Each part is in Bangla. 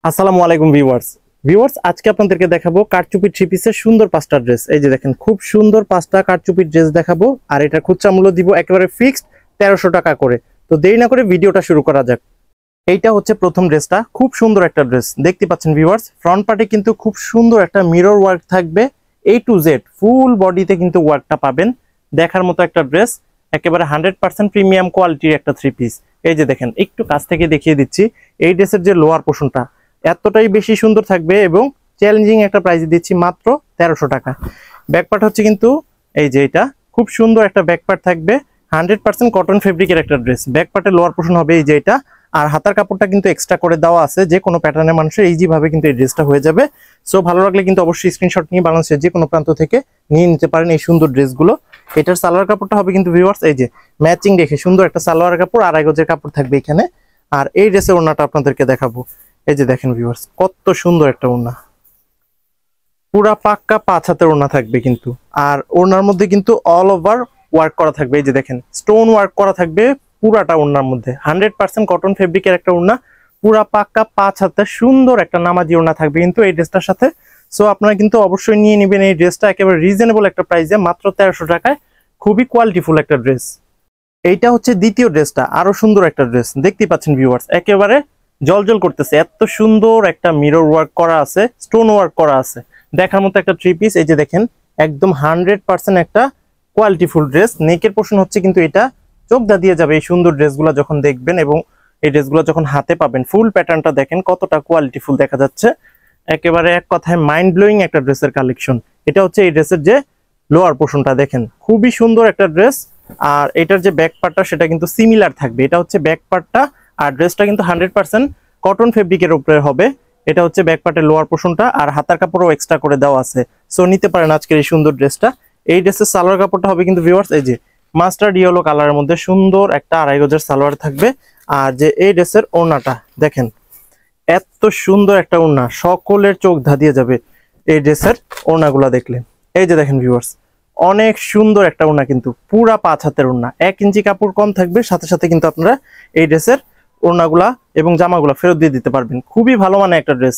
আসসালামু আলাইকুম ভিউয়ার্স আজকে আপনাদেরকে দেখাবো কারচুপি থ্রি পিসের সুন্দর পাঁচটা ড্রেস। এই যে দেখেন, খুব সুন্দর পাঁচটা কারচুপির ড্রেস দেখাবো, আর এটা খুচরা মূল্য দিব একেবারে ফিক্সড 1300 টাকা করে। তো দেরি না করে ভিডিওটা শুরু করা যাক। এইটা হচ্ছে প্রথম ড্রেসটা, খুব সুন্দর একটা ড্রেস দেখতে পাচ্ছেন ভিউয়ার্স। ফ্রন্ট পার্টে কিন্তু খুব সুন্দর একটা মিরর ওয়ার্ক থাকবে, A to Z ফুল বডিতে কিন্তু ওয়ার্কটা পাবেন। দেখার মতো একটা ড্রেস, একেবারে 100% প্রিমিয়াম কোয়ালিটির একটা থ্রি পিস। এই যে দেখেন, একটু কাছ থেকে দেখিয়ে দিচ্ছি। এই ড্রেসের যে লোয়ার পোর্শনটা এতটাই বেশি সুন্দর থাকবে এবং চ্যালেঞ্জিং একটা প্রাইসে দিচ্ছি মাত্র 1300 টাকা। ব্যাকপার্ট হচ্ছে কিন্তু এই যে এটা খুব সুন্দর একটা ব্যাকপার্ট থাকবে, 100% কটন ফেব্রিকের একটা ড্রেস। ব্যাকপার্টের লোয়ার পোর্শন হবে এই যে এটা, আর হাতার কাপড়টা কিন্তু এক্সট্রা করে দেওয়া আছে, যে কোনো প্যাটার্নের মানুষের ইজি ভাবে কিন্তু এই ড্রেসটা হয়ে যাবে। সো ভালো লাগলে কিন্তু অবশ্যই স্ক্রিনশট নিয়ে বাংলাদেশের যে কোনো প্রান্ত থেকে নিয়ে নিতে পারেন এই সুন্দর ড্রেসগুলো। এটার সালোয়ার কাপড়টা হবে কিন্তু ভিউয়ার্স এই যে ম্যাচিং রেখে সুন্দর একটা সালোয়ার কাপড়, আড়াই গজের কাপড় থাকবে এখানে। আর এই ড্রেসের ওড়নাটা আপনাদেরকে দেখাবো। এই যে দেখেন ভিউয়ার্স, কত সুন্দর একটা ওড়না, পুরা পাক্কা 5 হাতের ওড়না থাকবে কিন্তু। আর ওড়নার মধ্যে কিন্তু অল ওভার ওয়ার্ক করা থাকবে, এই যে দেখেন স্টোন ওয়ার্ক করা থাকবে পুরাটা ওড়নার মধ্যে। 100% কটন ফেব্রিকের একটা ওড়না, পুরা পাক্কা 5 হাতের সুন্দর একটা নামাজি ওড়না থাকবে কিন্তু এই ড্রেসটার সাথে। সো আপনারা কিন্তু অবশ্যই নিয়ে নেবেন এই ড্রেসটা একেবারে রিজনেবল একটা প্রাইসে, মাত্র 1300 টাকায়। খুবই কোয়ালিটিফুল একটা ড্রেস। এইটা হচ্ছে দ্বিতীয় ড্রেসটা, আরো সুন্দর একটা ড্রেস দেখতে পাচ্ছেন ভিউয়ার্স, একেবারে জলজল করতেছে, এত সুন্দর একটা মিরর ওয়ার্ক করা আছে, স্টোন ওয়ার্ক করা আছে, দেখার মতো একটা থ্রি পিস। এই যে দেখেন, একদম 100% একটা কোয়ালিটিফুল ড্রেস। নেকের পোর্শন হচ্ছে কিন্তু এটা চোখ দা দিয়ে যাবে এই সুন্দর ড্রেসগুলো যখন দেখবেন, এবং এই ড্রেসগুলো যখন হাতে পাবেন ফুল প্যাটার্নটা দেখেন কতটা কোয়ালিটিফুল দেখা যাচ্ছে। একেবারে এক কথায় মাইন্ড ব্লোয়িং একটা ড্রেসের কালেকশন। এটা হচ্ছে এই ড্রেসের যে লোয়ার পোর্শনটা দেখেন, খুবই সুন্দর একটা ড্রেস। আর এটার যে ব্যাক পার্টটা সেটা কিন্তু সিমিলার থাকবে, এটা হচ্ছে ব্যাক পার্টটা। আর ড্রেসটা কিন্তু 100% কটন ফেব্রিকের উপরে হবে। এটা হচ্ছে ব্যাক পার্টের লোয়ার পোর্শনটা, আর হাতার কাপড়ও এক্সট্রা করে দেওয়া আছে। সো নিতে পারেন আজকের এই সুন্দর ড্রেসটা। এই ড্রেসের সালোয়ার কাপড়টা হবে কিন্তু ভিউয়ার্স এই যে মাস্টার্ড ইয়েলো কালারের মধ্যে সুন্দর একটা আড়াই গজের সালোয়ার থাকবে। আর যে এই ড্রেসের ওড়নাটা দেখেন, এত সুন্দর একটা ওড়না, সকলের চোখ ধাঁধিয়ে যাবে এই ড্রেসের ওড়নাগুলা দেখলে। এই যে দেখেন ভিউয়ার্স, অনেক সুন্দর একটা ওড়না, কিন্তু পুরা 5 হাতের ওড়না, 1 ইঞ্চি কাপড় কম থাকবে। সাথে সাথে কিন্তু আপনারা এই ড্রেসের ওড়নাগুলা এবং জামাগুলা ফেরত দিয়ে দিতে পারবেন। খুবই ভালো মানে একটা ড্রেস,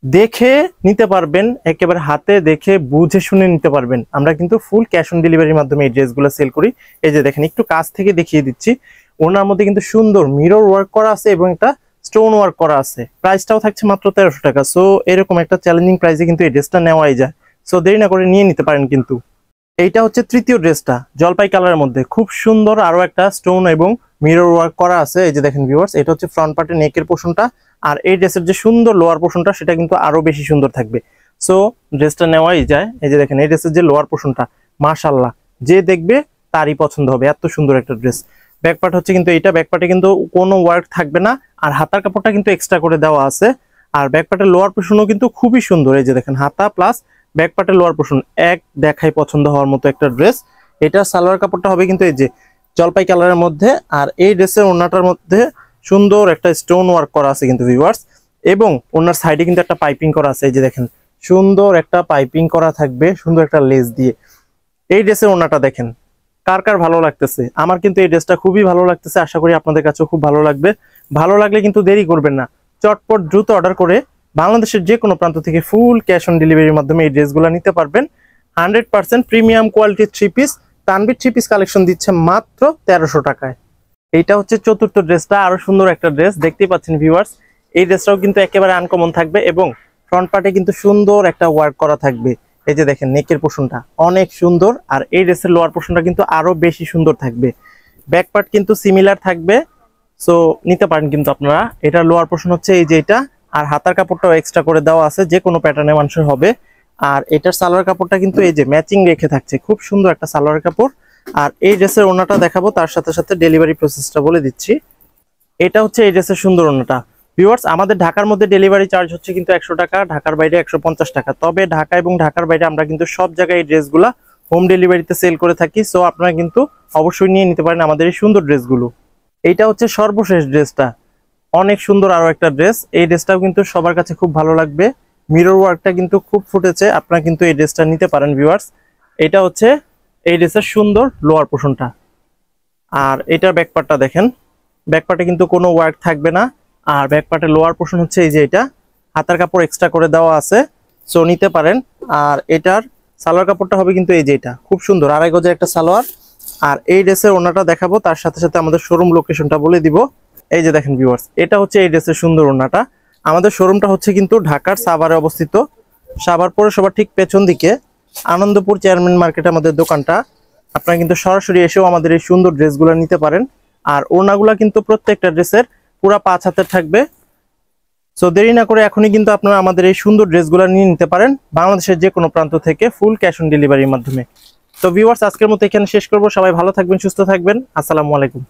দেখে নিতে পারবেন, একেবারে হাতে দেখে বুঝে শুনে নিতে পারবেন। আমরা কিন্তু ফুল ক্যাশ অন ডেলিভারির মাধ্যমে এই ড্রেসগুলো সেল করি। এই যে দেখেন, একটু কাছ থেকে দেখিয়ে দিচ্ছি। ওড়নার মধ্যে কিন্তু সুন্দর মিরর ওয়ার্ক করা আছে এবং একটা স্টোন ওয়ার্ক করা আছে। প্রাইসটাও থাকছে মাত্র 1300 টাকা। সো এরকম একটা চ্যালেঞ্জিং প্রাইসে কিন্তু এই ড্রেসটা নেওয়াই যায়। সো দেরি না করে নিয়ে নিতে পারেন কিন্তু। এইটা হচ্ছে তৃতীয় ড্রেসটা, জলপাই কালারের মধ্যে খুব সুন্দর আরো একটা স্টোন এবং মিরর ওয়ার্ক করা আছে। এই যে দেখেন ভিউয়ার্স, এটা হচ্ছে ফ্রন্ট পার্টের নেকের পোর্শনটা। আর এই ড্রেসের যে সুন্দর লোয়ার পোর্শনটা সেটা কিন্তু আরো বেশি সুন্দর থাকবে। সো ড্রেসটা নেওয়াই যায়। এই যে দেখেন, এই ড্রেসের যে লোয়ার পোর্শনটা মাশাআল্লাহ, যে দেখবে তারই পছন্দ হবে, এত সুন্দর একটা ড্রেস। ব্যাক পার্ট হচ্ছে কিন্তু এটা, ব্যাক পার্টে কিন্তু কোনো ওয়ার্ক থাকবে না, আর হাতার কাপড়টা কিন্তু এক্সট্রা করে দেওয়া আছে। আর ব্যাক পার্টের লোয়ার পোর্শনও কিন্তু খুবই সুন্দর। এই যে দেখেন, হাতা প্লাস ব্যাক পার্টের লোয়ার পোর্শন এক দেখাই পছন্দ হওয়ার মতো একটা ড্রেস। এটা সালোয়ার কাপড়টা হবে কিন্তু এই যে জলপাই কালারের মধ্যে, আর এই ড্রেসের ওড়নাটার মধ্যে সুন্দর একটা স্টোন ওয়ার্ক করা আছে কিন্তু ভিউয়ার্স, এবং ওনার সাইডে কিন্তু একটা পাইপিং করা আছে। এই যে দেখেন, সুন্দর একটা পাইপিং করা থাকবে সুন্দর একটা লেস দিয়ে। এই ড্রেসের ওড়নাটা দেখেন, কার কার ভালো লাগতেছে? আমার কিন্তু এই ড্রেসটা খুবই ভালো লাগতেছে, আশা করি আপনাদের কাছেও খুব ভালো লাগবে। ভালো লাগলে কিন্তু দেরি করবেন না, চটপট দ্রুত অর্ডার করে বাংলাদেশের যে কোনো প্রান্ত থেকে ফুল ক্যাশ অন ডেলিভারির মাধ্যমে এই ড্রেসগুলো নিতে পারবেন। 100% প্রিমিয়াম কোয়ালিটির three piece, Tanvir three piece collection দিচ্ছে মাত্র 1300 টাকায়। এইটা হচ্ছে চতুর্থ ড্রেসটা, আরো সুন্দর একটা ড্রেস দেখতেই পাচ্ছেন ভিউয়ার্স। এই ড্রেসটাও কিন্তু একেবারে আনকমন থাকবে, এবং ফ্রন্ট পার্টে কিন্তু সুন্দর একটা ওয়ার্ক করা থাকবে। এই যে দেখেন, নেকের পোর্শনটা অনেক সুন্দর, আর এই ড্রেসের লোয়ার পোর্শনটা কিন্তু আরো বেশি সুন্দর থাকবে। ব্যাক পার্ট কিন্তু সিমিলার থাকবে, সো নিতে পারেন কিন্তু আপনারা। এটা লোয়ার পোর্শন হচ্ছে এই যে এটা, আর হাতার কাপড়টাও এক্সট্রা করে দেওয়া আছে, যে কোনো প্যাটার্নের মানুষের হবে। আর এটার সালোয়ার কাপড়টা কিন্তু এই যে ম্যাচিং রেখে থাকছে, খুব সুন্দর একটা সালোয়ার কাপড়। আর এই ড্রেসের ওড়নাটা দেখাবো, তার সাথে সাথে ডেলিভারি প্রসেসটা বলে দিচ্ছি। এটা হচ্ছে এই ড্রেসের সুন্দর ওড়নাটা ভিউয়ার্স। আমাদের ঢাকার মধ্যে ডেলিভারি চার্জ হচ্ছে কিন্তু 100 টাকা, ঢাকার বাইরে 150 টাকা। তবে ঢাকা এবং ঢাকার বাইরে আমরা কিন্তু সব জায়গায় এই ড্রেসগুলা হোম ডেলিভারিতে সেল করে থাকি। সো আপনারা কিন্তু অবশ্যই নিয়ে নিতে পারেন আমাদের এই সুন্দর ড্রেসগুলো। এইটা হচ্ছে সর্বশেষ ড্রেসটা, অনেক সুন্দর আরো একটা ড্রেস। এই ড্রেসটাও কিন্তু সবার কাছে খুব ভালো লাগবে, মিরর ওয়ার্কটা কিন্তু খুব ফুটেছে। আপনারা কিন্তু এই ড্রেসটা নিতে পারেন ভিউয়ার্স। এটা হচ্ছে এই ড্রেসের সুন্দর লোয়ার পোর্শনটা, আর এটার ব্যাকপার্টটা দেখেন, ব্যাকপার্টে কিন্তু কোনো ওয়ার্ক থাকবে না। আর ব্যাকপার্টের লোয়ার পোর্শন হচ্ছে এই যে এটা, হাতার কাপড় এক্সট্রা করে দেওয়া আছে, সো নিতে পারেন। আর এটার সালোয়ার কাপড়টা হবে কিন্তু এই যে এটা খুব সুন্দর, 2.5 গজের একটা সালোয়ার। আর এই ড্রেসের ওড়নাটা দেখাবো, তার সাথে সাথে আমাদের শোরুম লোকেশনটা বলে দিব। এই যে দেখেন ভিউয়ার্স, এটা হচ্ছে এই ড্রেসের সুন্দর ওড়নাটা। আমাদের শোরুমটা হচ্ছে কিন্তু ঢাকার সাভারে অবস্থিত, সাভার পৌরসভার ঠিক পেছন দিকে আনন্দপুর চেয়ারম্যান মার্কেটে আমাদের দোকানটা। আপনারা কিন্তু সরাসরি এসেও আমাদের এই সুন্দর ড্রেসগুলো নিতে পারেন। আর ওড়নাগুলা কিন্তু প্রত্যেকটা ড্রেসের পুরা 5 হাতের থাকবে। সো দেরি না করে এখনই কিন্তু আপনারা আমাদের এই সুন্দর ড্রেসগুলো নিয়ে নিতে পারেন বাংলাদেশের যে কোনো প্রান্ত থেকে ফুল ক্যাশ অন ডেলিভারির মাধ্যমে। তো ভিউয়ার্স, আজকের মতো এখানে শেষ করব। সবাই ভালো থাকবেন, সুস্থ থাকবেন। আসসালামু আলাইকুম।